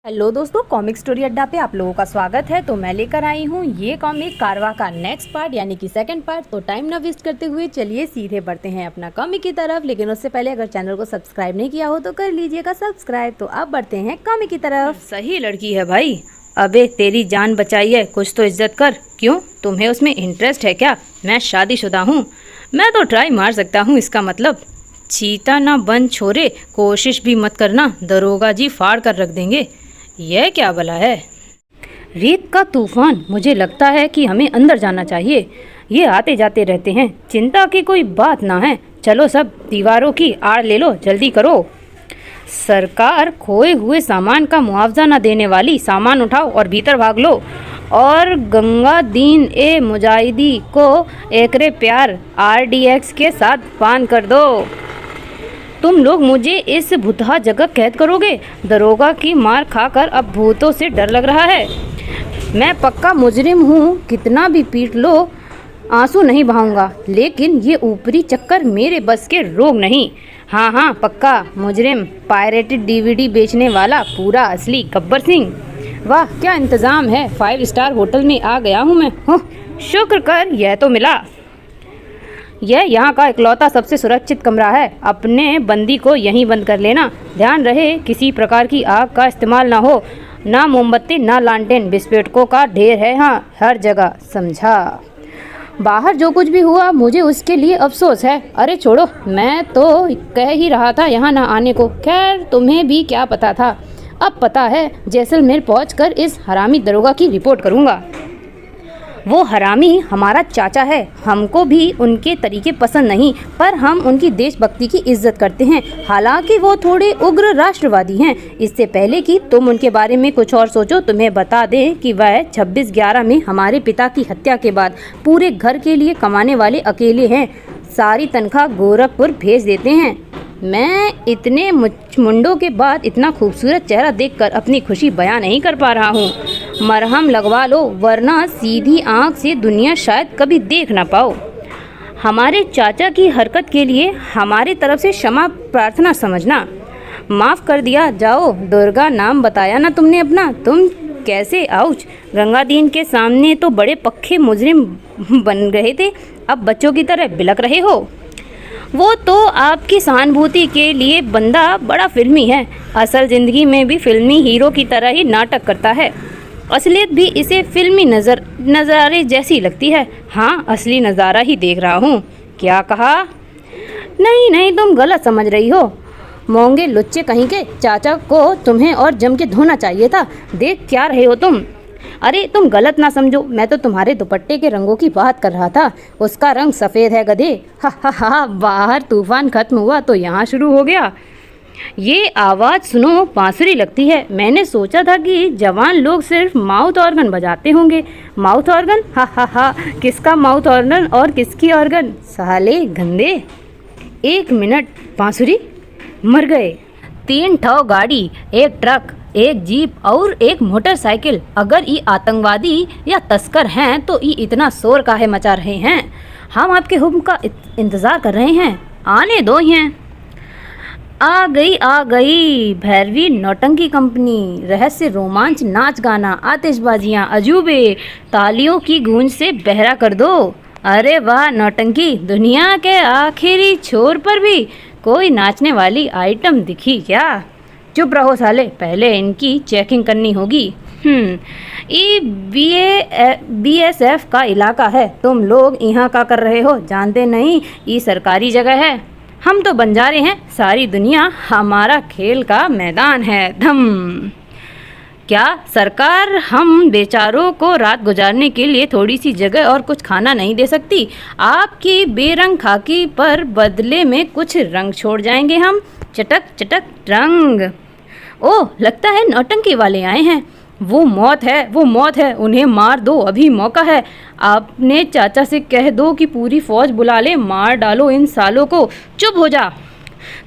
Hello दोस्तों, comic story अड्डा पे आप लोगों का स्वागत है। तो मैं लेकर आई हूँ ये कॉमिक कारवा का नेक्स्ट पार्ट यानी कि सेकंड पार्ट। तो टाइम ना वेस्ट करते हुए चलिए सीधे बढ़ते हैं अपना कॉमिक की तरफ। लेकिन उससे पहले अगर चैनल को सब्सक्राइब नहीं किया हो तो कर लीजिएगा सब्सक्राइब। तो अब बढ़ते हैं कॉमिक की तरफ। सही लड़की है भाई। अबे तेरी जान बचाई है, कुछ तो इज्जत कर। क्यों, तुम्हें उसमें इंटरेस्ट है क्या? मैं शादीशुदा हूँ, मैं तो ट्राई मार सकता हूँ। इसका मतलब चीता ना बन छोरे, कोशिश भी मत करना, दरोगा जी फाड़ कर रख देंगे। यह क्या भला है? रेत का तूफान, मुझे लगता है कि हमें अंदर जाना चाहिए। ये आते जाते रहते हैं, चिंता की कोई बात ना है। चलो सब दीवारों की आड़ ले लो, जल्दी करो। सरकार खोए हुए सामान का मुआवजा न देने वाली, सामान उठाओ और भीतर भाग लो। और गंगा दीन ए मुजाहिदी को एकरे प्यार RDX के साथ पान कर दो। तुम लोग मुझे इस भुतहा जगह कैद करोगे? दरोगा की मार खाकर अब भूतों से डर लग रहा है। मैं पक्का मुजरिम हूँ, कितना भी पीट लो आंसू नहीं बहाऊंगा। लेकिन ये ऊपरी चक्कर मेरे बस के रोग नहीं। हाँ हाँ पक्का मुजरिम, पायरेटेड DVD बेचने वाला, पूरा असली गब्बर सिंह। वाह क्या इंतज़ाम है, 5 स्टार होटल में आ गया हूँ मैं। शुक्र कर, यह तो मिला। यह यहाँ का इकलौता सबसे सुरक्षित कमरा है। अपने बंदी को यहीं बंद कर लेना। ध्यान रहे किसी प्रकार की आग का इस्तेमाल ना हो, ना मोमबत्ती ना लालटेन। विस्फोटकों का ढेर है हाँ हर जगह, समझा? बाहर जो कुछ भी हुआ मुझे उसके लिए अफसोस है। अरे छोड़ो, मैं तो कह ही रहा था यहाँ ना आने को। खैर तुम्हें भी क्या पता था? अब पता है, जैसलमेर पहुँचकर इस हरामी दरोगा की रिपोर्ट करूँगा। वो हरामी हमारा चाचा है, हमको भी उनके तरीके पसंद नहीं, पर हम उनकी देशभक्ति की इज्जत करते हैं। हालांकि वो थोड़े उग्र राष्ट्रवादी हैं। इससे पहले कि तुम उनके बारे में कुछ और सोचो, तुम्हें बता दें कि वह 26/11 में हमारे पिता की हत्या के बाद पूरे घर के लिए कमाने वाले अकेले हैं। सारी तनख्वाह गोरखपुर भेज देते हैं। मैं इतने मुंडों के बाद इतना खूबसूरत चेहरा देखकर अपनी खुशी बयां नहीं कर पा रहा हूँ। मरहम लगवा लो, वरना सीधी आंख से दुनिया शायद कभी देख ना पाओ। हमारे चाचा की हरकत के लिए हमारी तरफ से क्षमा प्रार्थना समझना। माफ़ कर दिया जाओ। दुर्गा नाम बताया ना तुमने अपना? तुम कैसे? आउच, गंगादीन के सामने तो बड़े पक्के मुजरिम बन गए थे, अब बच्चों की तरह बिलक रहे हो। वो तो आपकी सहानुभूति के लिए बंदा बड़ा फिल्मी है, असल ज़िंदगी में भी फिल्मी हीरो की तरह ही नाटक करता है। असलियत भी इसे फिल्मी नज़ारे जैसी लगती है। हाँ, असली नज़ारा ही देख रहा हूँ। क्या कहा? नहीं नहीं, तुम गलत समझ रही हो। मोंगे लुच्चे कहीं के, चाचा को तुम्हें और जम के धोना चाहिए था। देख क्या रहे हो तुम? अरे तुम गलत ना समझो, मैं तो तुम्हारे दुपट्टे के रंगों की बात कर रहा था। उसका रंग सफ़ेद है गधे। हा, बाहर तूफान खत्म हुआ तो यहाँ शुरू हो गया। ये आवाज़ सुनो, बांसुरी लगती है। मैंने सोचा था कि जवान लोग सिर्फ माउथ ऑर्गन बजाते होंगे। Mouth organ? हा, किसका माउथ ऑर्गन और किसकी ऑर्गन? साले गंदे। 1 मिनट, बांसुरी? मर गए। 3 ठो गाड़ी, 1 ट्रक, 1 जीप और 1 मोटरसाइकिल। अगर ये आतंकवादी या तस्कर हैं तो ये इतना शोर काहे मचा रहे हैं? हम आपके हुक्म का इंतज़ार कर रहे हैं, आने दो। हैं आ गई भैरवी नौटंकी कंपनी। रहस्य, रोमांच, नाच गाना, आतिशबाजियाँ, अजूबे, तालियों की गूंज से बहरा कर दो। अरे वाह नौटंकी, दुनिया के आखिरी छोर पर भी कोई नाचने वाली आइटम दिखी क्या? चुप रहो साले, पहले इनकी चेकिंग करनी होगी। ये BSF का इलाका है। तुम लोग यहाँ क्या कर रहे हो? जानते नहीं ये सरकारी जगह है? हम तो बंजारे हैं, सारी दुनिया हमारा खेल का मैदान है। धम। क्या सरकार हम बेचारों को रात गुजारने के लिए थोड़ी सी जगह और कुछ खाना नहीं दे सकती? आपकी बेरंग खाकी पर बदले में कुछ रंग छोड़ जाएंगे हम। चटक चटक रंग। ओह, लगता है नौटंकी वाले आए हैं। वो मौत है, उन्हें मार दो, अभी मौका है। आपने चाचा से कह दो कि पूरी फौज बुला ले, मार डालो इन सालों को। चुप हो जा,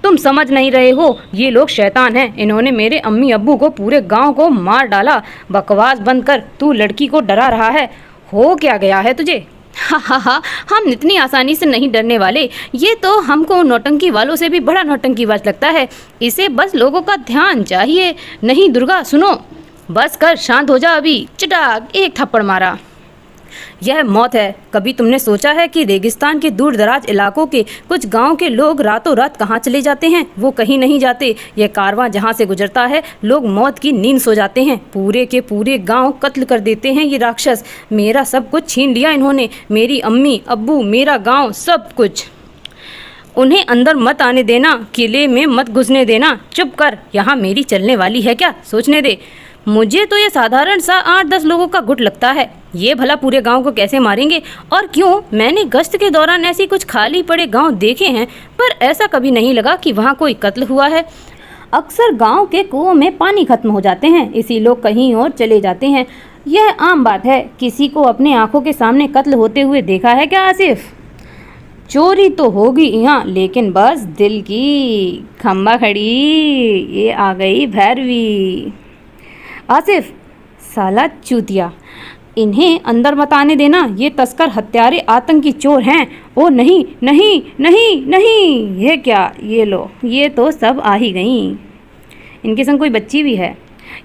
तुम समझ नहीं रहे हो, ये लोग शैतान हैं। इन्होंने मेरे अम्मी अब्बू को, पूरे गांव को मार डाला। बकवास बंद कर, तू लड़की को डरा रहा है। हो क्या गया है तुझे? हा हा हा, हम इतनी आसानी से नहीं डरने वाले। ये तो हमको नौटंकी वालों से भी बड़ा नौटंकीबाज लगता है। इसे बस लोगों का ध्यान चाहिए। नहीं दुर्गा सुनो, बस कर, शांत हो जा अभी। चटाक एक थप्पड़ मारा। यह मौत है। कभी तुमने सोचा है कि रेगिस्तान के दूर दराज इलाकों के कुछ गांव के लोग रातों रात कहाँ चले जाते हैं? वो कहीं नहीं जाते। यह कारवां जहाँ से गुजरता है लोग मौत की नींद सो जाते हैं। पूरे के पूरे गांव कत्ल कर देते हैं ये राक्षस। मेरा सब कुछ छीन लिया इन्होंने, मेरी अम्मी अब्बू, मेरा गाँव, सब कुछ। उन्हें अंदर मत आने देना, किले में मत घुसने देना। चुप कर, यहाँ मेरी चलने वाली है क्या? सोचने दे। मुझे तो ये साधारण सा 8-10 लोगों का गुट लगता है। ये भला पूरे गांव को कैसे मारेंगे और क्यों? मैंने गश्त के दौरान ऐसी कुछ खाली पड़े गांव देखे हैं, पर ऐसा कभी नहीं लगा कि वहाँ कोई कत्ल हुआ है। अक्सर गांव के कुओं में पानी खत्म हो जाते हैं, इसी लोग कहीं और चले जाते हैं। यह आम बात है। किसी को अपने आंखों के सामने कत्ल होते हुए देखा है क्या आसिफ? चोरी तो होगी यहाँ, लेकिन बस दिल की। खम्बा खड़ी, ये आ गई भैरवी। आसिफ, साला चूतिया, इन्हें अंदर मत आने देना। ये तस्कर, हत्यारे, आतंकी, चोर हैं। ओ नहीं नहीं नहीं नहीं, ये क्या? ये लो, ये तो सब आ ही गईं। इनके संग कोई बच्ची भी है।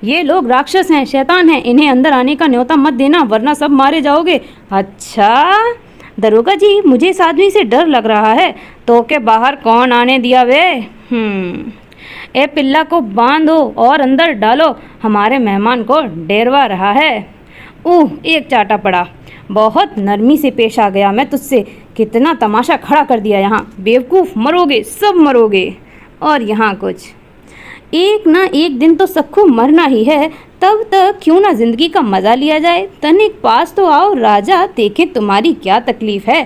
ये लोग राक्षस हैं, शैतान हैं। इन्हें अंदर आने का न्योता मत देना, वरना सब मारे जाओगे। अच्छा दरोगा जी, मुझे इस आदमी से डर लग रहा है। तो के बाहर कौन आने दिया वे? ए पिल्ला को बांधो और अंदर डालो, हमारे मेहमान को डेरवा रहा है। एक चाटा पड़ा। बहुत नरमी से पेश आ गया मैं तुझसे। कितना तमाशा खड़ा कर दिया यहाँ। बेवकूफ़, मरोगे, सब मरोगे। और यहाँ कुछ, एक ना एक दिन तो सबको मरना ही है। तब तक क्यों ना जिंदगी का मज़ा लिया जाए। तनिक पास तो आओ राजा, देखें तुम्हारी क्या तकलीफ़ है।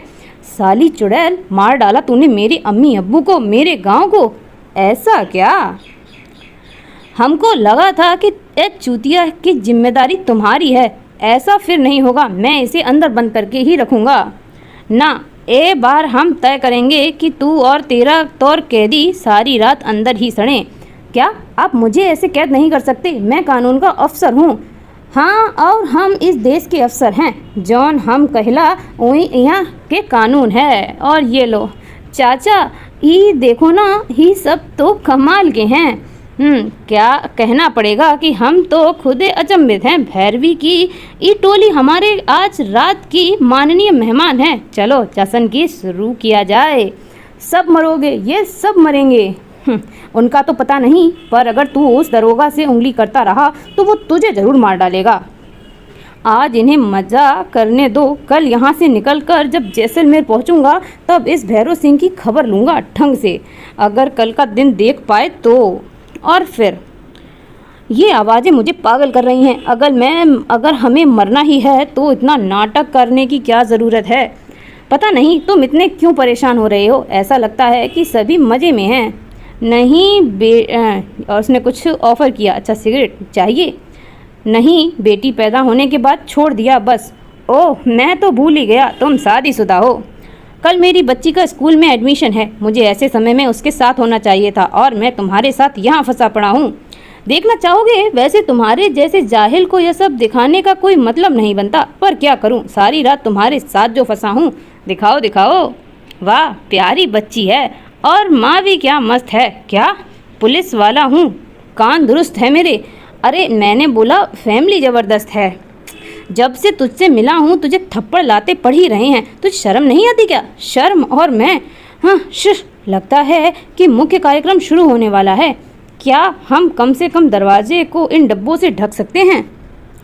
साली चुड़ैल, मार डाला तूने मेरे अम्मी अब्बू को, मेरे गांव को। ऐसा क्या? हमको लगा था कि एक चूतिया की जिम्मेदारी तुम्हारी है। ऐसा फिर नहीं होगा। मैं इसे अंदर बंद करके ही रखूँगा ना। ए बार हम तय करेंगे कि तू और तेरा तौर कैदी सारी रात अंदर ही सड़ें। क्या आप मुझे ऐसे कैद नहीं कर सकते? मैं कानून का अफसर हूँ। हाँ, और हम इस देश के अफसर हैं। जौन हम कहला वही यहाँ के कानून है। और ये लो चाचा, ये देखो ना, ये सब तो कमाल के हैं। क्या कहना पड़ेगा कि हम तो खुदे अचंभित हैं। भैरवी की ये टोली हमारे आज रात की माननीय मेहमान है। चलो जश्न की शुरू किया जाए। सब मरोगे, ये सब मरेंगे। उनका तो पता नहीं, पर अगर तू उस दरोगा से उंगली करता रहा तो वो तुझे ज़रूर मार डालेगा। आज इन्हें मज़ा करने दो। कल यहाँ से निकलकर जब जैसलमेर पहुँचूँगा तब इस भैरव सिंह की खबर लूँगा ढंग से। अगर कल का दिन देख पाए तो। और फिर ये आवाज़ें मुझे पागल कर रही हैं। अगर हमें मरना ही है तो इतना नाटक करने की क्या ज़रूरत है? पता नहीं तुम इतने क्यों परेशान हो रहे हो। ऐसा लगता है कि सभी मज़े में हैं। नहीं और उसने कुछ ऑफ़र किया। अच्छा, सिगरेट चाहिए? नहीं, बेटी पैदा होने के बाद छोड़ दिया बस। ओह, मैं तो भूल ही गया, तुम शादीशुदा हो। कल मेरी बच्ची का स्कूल में एडमिशन है। मुझे ऐसे समय में उसके साथ होना चाहिए था, और मैं तुम्हारे साथ यहाँ फंसा पड़ा हूँ। देखना चाहोगे? वैसे तुम्हारे जैसे जाहिल को यह सब दिखाने का कोई मतलब नहीं बनता, पर क्या करूँ, सारी रात तुम्हारे साथ जो फंसा हूँ। दिखाओ दिखाओ। वाह, प्यारी बच्ची है, और माँ भी क्या मस्त है। क्या पुलिस वाला हूँ, कान दुरुस्त है मेरे। अरे मैंने बोला फैमिली ज़बरदस्त है। जब से तुझसे मिला हूँ तुझे थप्पड़ लाते पड़ ही रहे हैं। तुझे शर्म नहीं आती क्या? शर्म और मैं, हाँ लगता है कि मुख्य कार्यक्रम शुरू होने वाला है। क्या हम कम से कम दरवाजे को इन डब्बों से ढक सकते हैं?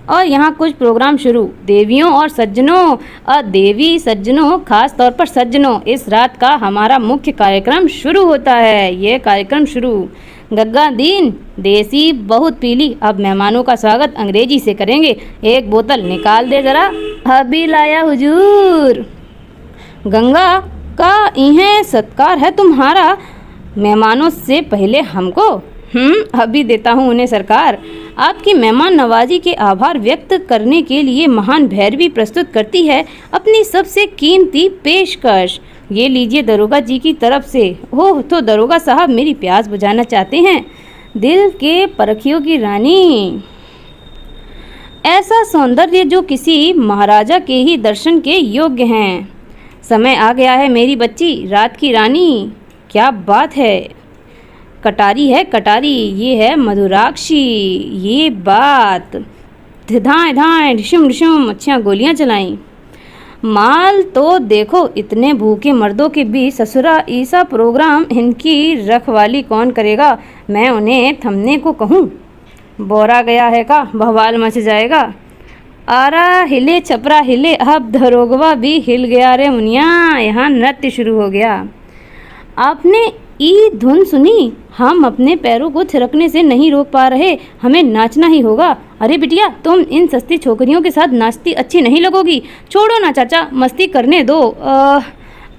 और यहाँ कुछ प्रोग्राम शुरू। देवियों और सज्जनों, देवी सज्जनों, खास तौर पर सज्जनों, इस रात का हमारा मुख्य कार्यक्रम शुरू होता है। ये कार्यक्रम शुरू। गग्गा दीन, देसी बहुत पीली। अब मेहमानों का स्वागत अंग्रेजी से करेंगे। एक बोतल निकाल दे जरा। अभी लाया हुजूर। गंगा का इन्हें सत्कार है तुम्हारा। मेहमानों से पहले हमको। अभी देता हूँ उन्हें सरकार। आपकी मेहमान नवाजी के आभार व्यक्त करने के लिए महान भैरवी प्रस्तुत करती है अपनी सबसे कीमती पेशकश। ये लीजिए दरोगा जी की तरफ से। ओह, तो दरोगा साहब मेरी प्यास बुझाना चाहते हैं। दिल के परखियों की रानी। ऐसा सौंदर्य जो किसी महाराजा के ही दर्शन के योग्य हैं। समय आ गया है मेरी बच्ची, रात की रानी। क्या बात है, कटारी है कटारी, ये है मधुराक्षी। ये बात, धाएं धाएं ढिशुम ढिशुम अच्छियाँ गोलियाँ चलाईं। माल तो देखो, इतने भूखे मर्दों के बीच ससुरा ईसा प्रोग्राम इनकी रखवाली कौन करेगा? मैं उन्हें थमने को कहूँ? बोरा गया है का, बवाल मच जाएगा। आरा हिले छपरा हिले, अब दरोगवा भी हिल गया रे मुनिया, यहाँ नृत्य शुरू हो गया। आपने ई धुन सुनी? हम अपने पैरों को थिरकने से नहीं रोक पा रहे, हमें नाचना ही होगा। अरे बिटिया, तुम इन सस्ती छोकरियों के साथ नाचती अच्छी नहीं लगोगी। छोड़ो ना चाचा, मस्ती करने दो।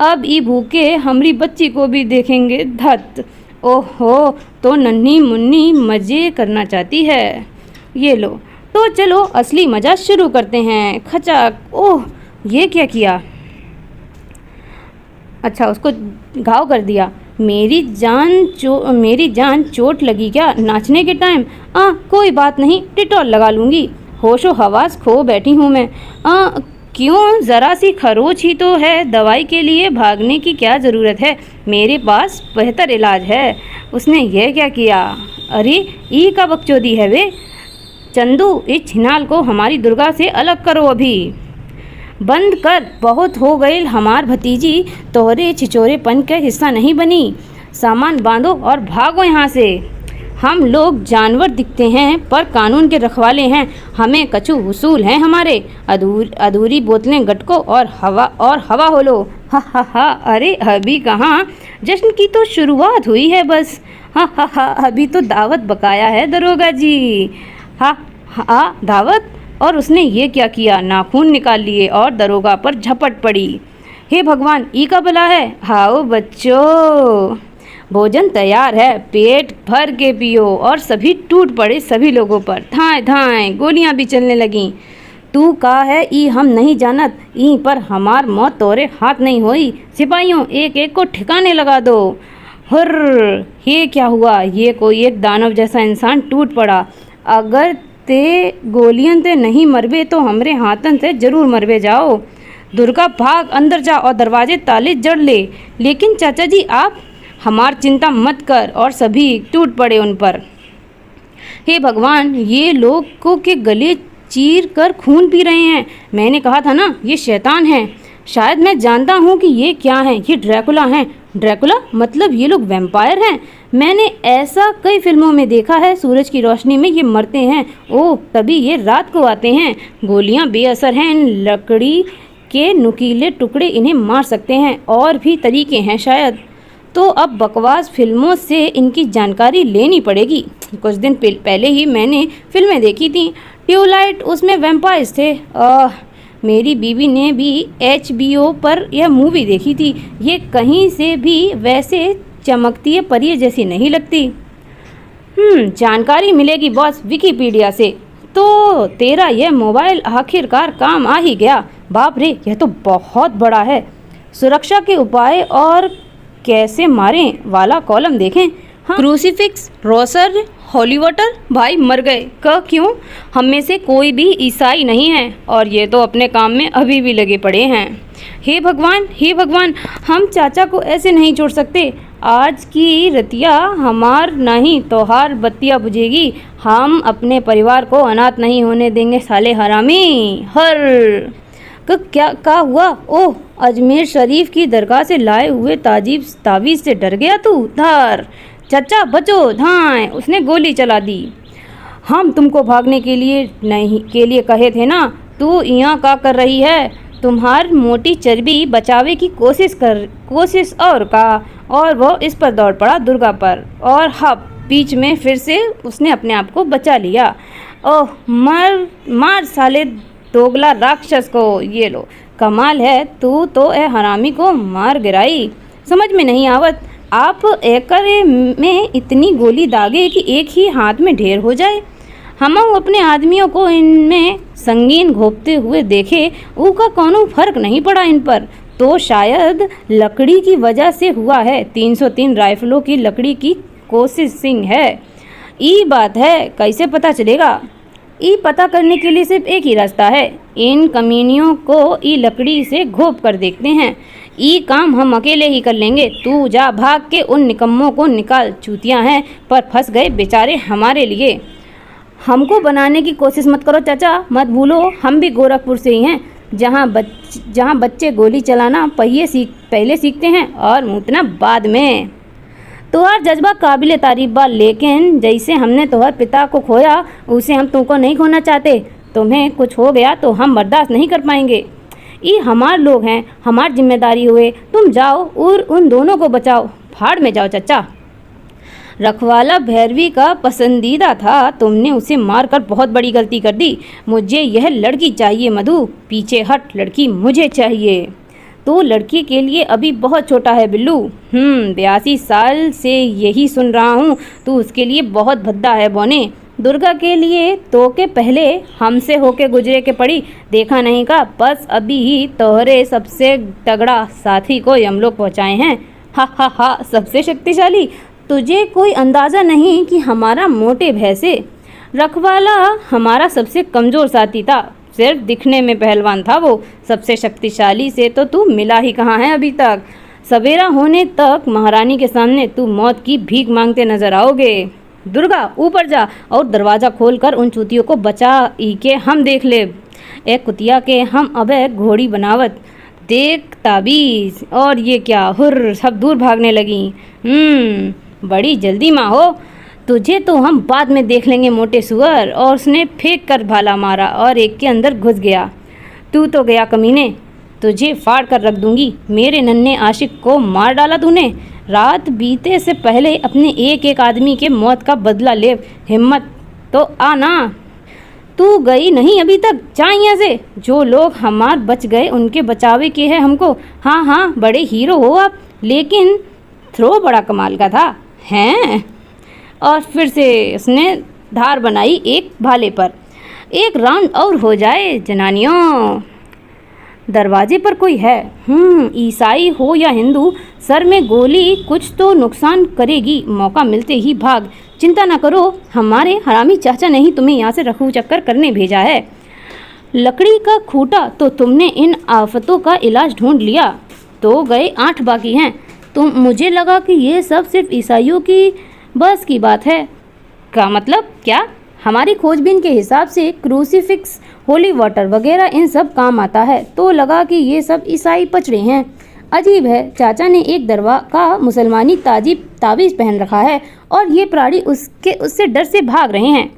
अब ई भूखे हमारी बच्ची को भी देखेंगे। धत, ओहो, तो नन्ही मुन्नी मज़े करना चाहती है। ये लो, तो चलो असली मज़ा शुरू करते हैं। खचाक, ओह ये क्या किया? अच्छा, उसको घाव कर दिया। मेरी जान चोट लगी क्या नाचने के टाइम? कोई बात नहीं, टिटॉल लगा लूँगी। होशो हवास खो बैठी हूँ मैं। क्यों, ज़रा सी खरोच ही तो है, दवाई के लिए भागने की क्या ज़रूरत है, मेरे पास बेहतर इलाज है। उसने यह क्या किया? अरे ई का बकचोदी है वे। चंदू, इस छिनाल को हमारी दुर्गा से अलग करो, अभी बंद कर। बहुत हो गई हमार भतीजी, तोहरे छिचोरेपन का हिस्सा नहीं बनी। सामान बांधो और भागो यहाँ से। हम लोग जानवर दिखते हैं पर कानून के रखवाले हैं, हमें कछु उसूल हैं हमारे। अधूरी बोतलें गटको और हवा हो लो। हा हा हा, अरे अभी कहाँ, जश्न की तो शुरुआत हुई है बस। हा हा हा, अभी तो दावत बकाया है दरोगा जी। हा हा, दावत? और उसने ये क्या किया? नाखून निकाल लिए और दरोगा पर झपट पड़ी। हे भगवान, ई का भला है। हाओ बच्चों, भोजन तैयार है, पेट भर के पियो। और सभी टूट पड़े सभी लोगों पर, धाएं धाएं गोलियां भी चलने लगीं। तू का है ई हम नहीं जानत, ई पर हमार मौत तोरे हाथ नहीं होई। सिपाहियों, एक एक को ठिकाने लगा दो। हुर्र, ये क्या हुआ? ये कोई एक दानव जैसा इंसान टूट पड़ा। अगर ते गोलियन ते नहीं मरबे तो हमरे हाथन से जरूर मरबे जाओ। दुर्गा, भाग अंदर जा और दरवाजे ताले जड़ ले। लेकिन चाचा जी आप, हमार चिंता मत कर। और सभी टूट पड़े उन पर। हे भगवान, ये लोग को के गले चीर कर खून पी रहे हैं। मैंने कहा था ना, ये शैतान है। शायद मैं जानता हूँ कि ये क्या है, ये ड्रैकुला हैं। ड्रैकुला मतलब ये लोग वैम्पायर हैं। मैंने ऐसा कई फिल्मों में देखा है, सूरज की रोशनी में ये मरते हैं। ओह, तभी ये रात को आते हैं। गोलियां बेअसर हैं, इन लकड़ी के नुकीले टुकड़े इन्हें मार सकते हैं। और भी तरीके हैं शायद। तो अब बकवास फिल्मों से इनकी जानकारी लेनी पड़ेगी। कुछ दिन पहले ही मैंने फिल्में देखी थी, ट्यूबलाइट, उसमें वैम्पायर्स थे। मेरी बीवी ने भी HBO पर यह मूवी देखी थी। ये कहीं से भी वैसे चमकती है परी जैसी नहीं लगती। जानकारी मिलेगी बॉस, विकिपीडिया से। तो तेरा यह मोबाइल आखिरकार काम आ ही गया। बाप रे, यह तो बहुत बड़ा है। सुरक्षा के उपाय और कैसे मारें वाला कॉलम देखें। हाँ, क्रूसीफिक्स, रोसर, होली वाटर, भाई मर गए। क्यों? हम में से कोई भी ईसाई नहीं है और ये तो अपने काम में अभी भी लगे पड़े हैं। हे भगवान, हे भगवान, हम चाचा को ऐसे नहीं छोड़ सकते। आज की रतिया हमार नहीं तोहार बत्तियाँ बुझेगी। हम अपने परिवार को अनाथ नहीं होने देंगे साले हरामी। हर क्या हुआ? ओह, अजमेर शरीफ की दरगाह से लाए हुए तावीज़ से डर गया तू? धार, चाचा बचो, धाएं। उसने गोली चला दी। हम तुमको भागने के लिए कहे थे ना, तू यहाँ का कर रही है? तुम्हार मोटी चर्बी बचावे की कोशिश और का, और वो इस पर दौड़ पड़ा, दुर्गा पर। और हाँ, बीच में फिर से उसने अपने आप को बचा लिया। ओह, मार साले दोगला राक्षस को। ये लो, कमाल है, तू तो ए हरामी को मार गिराई। समझ में नहीं आवत, आप एकरे में इतनी गोली दागे कि एक ही हाथ में ढेर हो जाए। हम अपने आदमियों को इनमें संगीन घोंपते हुए देखे, उनका कोनो फर्क नहीं पड़ा इन पर। तो शायद लकड़ी की वजह से हुआ है। 303 राइफलों की लकड़ी की कोशिश सिंह है। ई बात है, कैसे पता चलेगा? ई पता करने के लिए सिर्फ एक ही रास्ता है, इन कमीनियों को ई लकड़ी से घोंप कर देखते हैं। ई काम हम अकेले ही कर लेंगे। तू जा, भाग के उन निकम्मों को निकाल। चूतियाँ हैं पर फंस गए बेचारे हमारे लिए। हमको बनाने की कोशिश मत करो चाचा, मत भूलो हम भी गोरखपुर से ही हैं, जहाँ बच्चे गोली चलाना पहले सीखते हैं और मूतना बाद में। तोहर जज्बा काबिल तारीफ बा, लेकिन जैसे हमने तोहर पिता को खोया उसे हम तुमको नहीं खोना चाहते। तुम्हें कुछ हो गया तो हम बर्दाश्त नहीं कर पाएंगे। ये हमार लोग हैं, हमार जिम्मेदारी हुए। तुम जाओ और उन दोनों को बचाओ। भाड़ में जाओ चाचा। रखवाला भैरवी का पसंदीदा था, तुमने उसे मारकर बहुत बड़ी गलती कर दी। मुझे यह लड़की चाहिए मधु। पीछे हट, लड़की मुझे चाहिए। तो लड़की के लिए अभी बहुत छोटा है बिल्लू। 82 साल से यही सुन रहा हूँ। तू उसके लिए बहुत भद्दा है बौने। दुर्गा के लिए तो के पहले हमसे होके गुजरे के पड़ी, देखा नहीं का। बस अभी ही तोहरे सबसे तगड़ा साथी को हम लोग पहुँचाए हैं। हा हा हा, सबसे शक्तिशाली। तुझे कोई अंदाज़ा नहीं कि हमारा मोटे भय से रखवाला हमारा सबसे कमज़ोर साथी था। सिर्फ दिखने में पहलवान था वो। सबसे शक्तिशाली से तो तू मिला ही कहाँ है अभी तक। सवेरा होने तक महारानी के सामने तू मौत की भीख मांगते नजर आओगे। दुर्गा ऊपर जा और दरवाज़ा खोलकर उन चूतियों को बचा ई के हम देख ले। एक कुतिया के हम अबे घोड़ी बनावत। देख ताबीज़। और ये क्या, हुर्र, सब दूर भागने लगी। बड़ी जल्दी माँ हो। तुझे तो हम बाद में देख लेंगे मोटे सुअर। और उसने फेंक कर भाला मारा और एक के अंदर घुस गया। तू तो गया कमीने, तुझे फाड़ कर रख दूंगी। मेरे नन्हे आशिक को मार डाला तूने। रात बीते से पहले अपने एक एक आदमी के मौत का बदला ले। हिम्मत तो आना। तू गई नहीं अभी तक, जा यहाँ से। जो लोग हमार बच गए उनके बचावे के है हमको। हाँ हाँ, बड़े हीरो हो आप, लेकिन थ्रो बड़ा कमाल का था हैं। और फिर से उसने धार बनाई एक भाले पर। एक राउंड और हो जाए जनानियों। दरवाजे पर कोई है। ईसाई हो या हिंदू, सर में गोली कुछ तो नुकसान करेगी। मौका मिलते ही भाग। चिंता ना करो, हमारे हरामी चाचा ने ही तुम्हें यहाँ से रफू चक्कर करने भेजा है। लकड़ी का खूंटा तो तुमने इन आफतों का इलाज ढूंढ लिया। तो गए 8 बाकी हैं। मुझे लगा कि ये सब सिर्फ ईसाइयों की बस की बात है। का मतलब क्या? हमारी खोजबीन के हिसाब से क्रूसीफिक्स, होली वाटर वगैरह इन सब काम आता है। तो लगा कि ये सब ईसाई पचड़े हैं। अजीब है, चाचा ने एक दरवा का मुसलमानी ताबीज़ पहन रखा है और ये प्राणी उससे डर से भाग रहे हैं।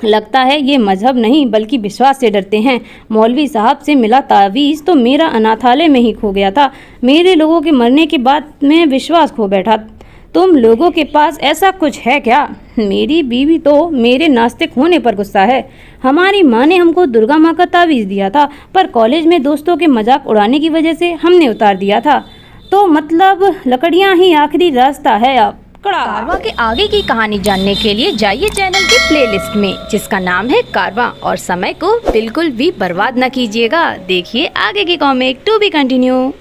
लगता है ये मजहब नहीं बल्कि विश्वास से डरते हैं। मौलवी साहब से मिला तावीज़ तो मेरा अनाथालय में ही खो गया था। मेरे लोगों के मरने के बाद मैं विश्वास खो बैठा। तुम लोगों के पास ऐसा कुछ है क्या? मेरी बीवी तो मेरे नास्तिक होने पर गुस्सा है। हमारी माँ ने हमको दुर्गा माँ का तावीज़ दिया था, पर कॉलेज में दोस्तों के मजाक उड़ाने की वजह से हमने उतार दिया था। तो मतलब लकड़ियाँ ही आखिरी रास्ता है अब। कारवां के आगे की कहानी जानने के लिए जाइए चैनल की प्लेलिस्ट में, जिसका नाम है कारवां। और समय को बिल्कुल भी बर्बाद न कीजिएगा। देखिए आगे की कॉमिक टू बी कंटिन्यू।